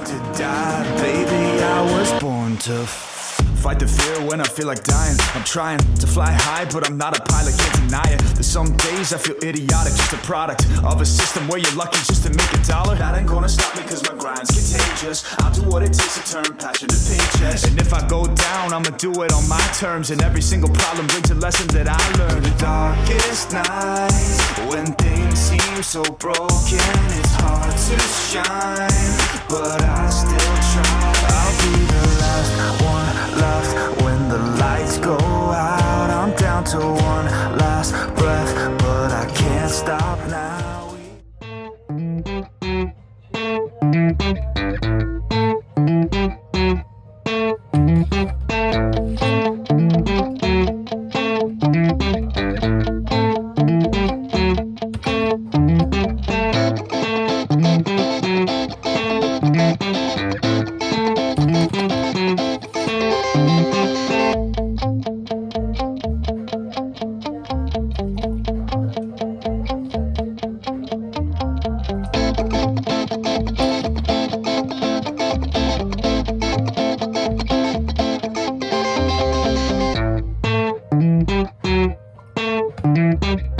to die. Baby, I was born to fight the fear when I feel like dying. I'm trying to fly high, but I'm not a pilot, can't deny it. There's some days I feel idiotic, just a product of a system where you're lucky just to make a dollar. That ain't gonna stop me cause my grind's contagious. I'll do what it takes to turn passion to paychecks. And if I go down, I'ma do it on my terms. And every single problem brings a lesson that I learned. The darkest nights, when things seem so broken, it's hard to shine, but I still try. I'll be the last one left when the lights go out. I'm down to one last breath, but I can't stop now. Thank you.